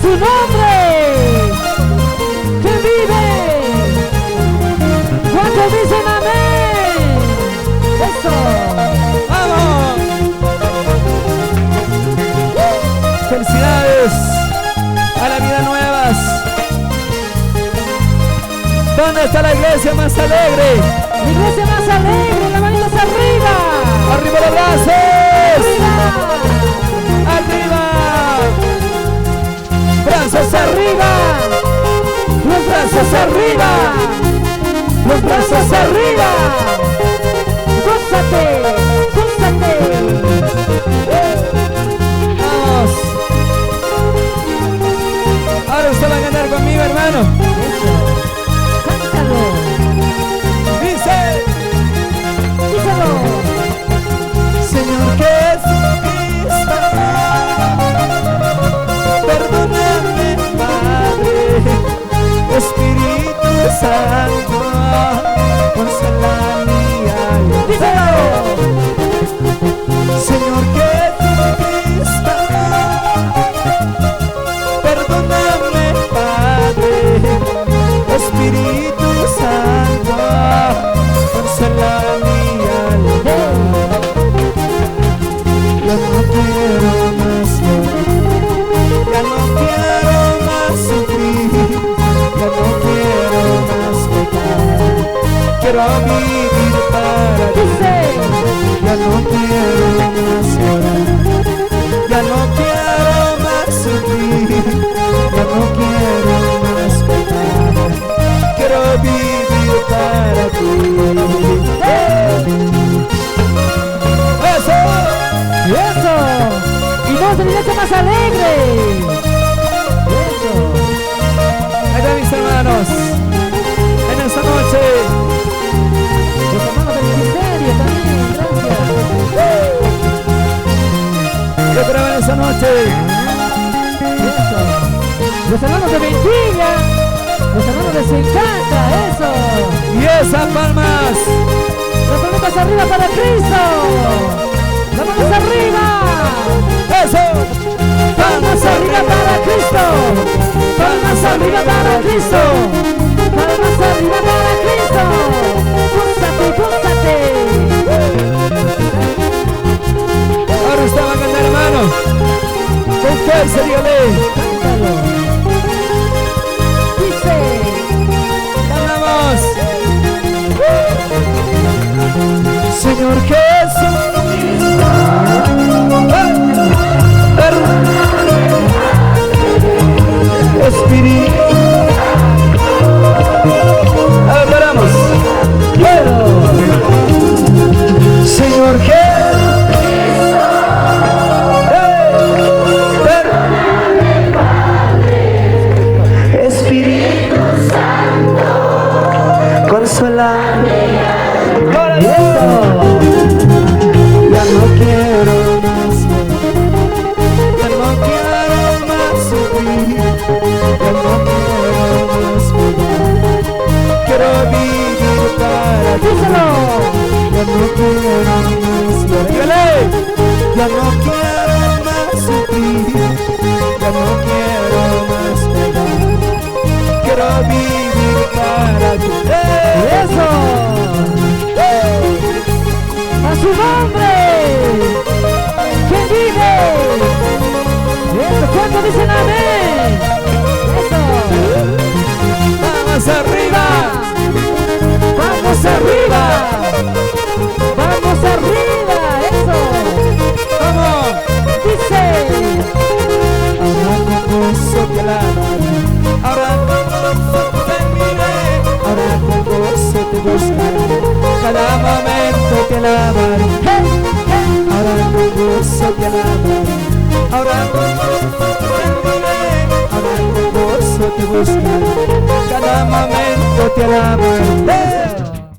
su nombre. ¿Quién vive? ¿Cuántos dicen amén? Eso. ¡Vamos! Felicidades a la vida nuevas. ¿Dónde está la iglesia más alegre? La iglesia más alegre, las manitos arriba. ¡Arriba los brazos! ¡Arriba! ¡Brazos arriba! Los brazos arriba. Los brazos arriba. Gózate, gózate. ¡Vamos! Ahora usted va a cantar conmigo, hermano. Cántalo. Dice: Díselo. Señor Jesucristo, perdóname, Padre, Espíritu Santo, consuela mi alma. Díselo. Señor Jesucristo, perdóname, Padre, Espíritu Santo, consuela mi alma. Ya no quiero más llorar, ya no quiero más sufrir, ya no quiero más pecar, quiero vivir para ti. Ya no quiero más llorar, ya no quiero más sufrir, ya no quiero más pecar, quiero vivir para ti. ¡Eso! Y eso. Y vos de la iglesia más alegre. Eso. Ahí están mis hermanos en esta noche. Los hermanos del ministerio también. Gracias. Yo creo en esta noche. Eso. Los hermanos de Ventilla. Los hermanos de Sencata. Eso. Y esas palmas. Las palmas arriba para Cristo. Las manos arriba. Eso. Palmas arriba para Cristo. Palmas arriba para Cristo. Palmas arriba para Cristo. Gózate, gózate. Ahora usted va a cantar, hermano. Con fuerza, dígale. Cántalo. Dice. Vamos. Señor Jesús, Espíritu. A ver, paramos. Señor Jesús, Espíritu Santo, consuela. Ya no quiero más, ya no quiero más sufrir, ya no quiero más morir, quiero vivir para ti. Ya no quiero más llorar, ya no quiero más sufrir, ya no quiero más pegar, quiero vivir para ti. Eso. A su nombre. ¿Quién vive? Eso. ¿Cuántos dicen amén? Eso. ¡Vamos arriba! Vamos arriba. Vamos arriba. Eso. ¡Vamos! Dice. Ahora con gozo te alabaré, ahora con gozo te miré, ahora con gozo te buscaré, cada momento te alabaré, ahora con gozo te alabaré, ahora con gozo te miré, ahora con gozo te buscaré, cada momento te alabaré.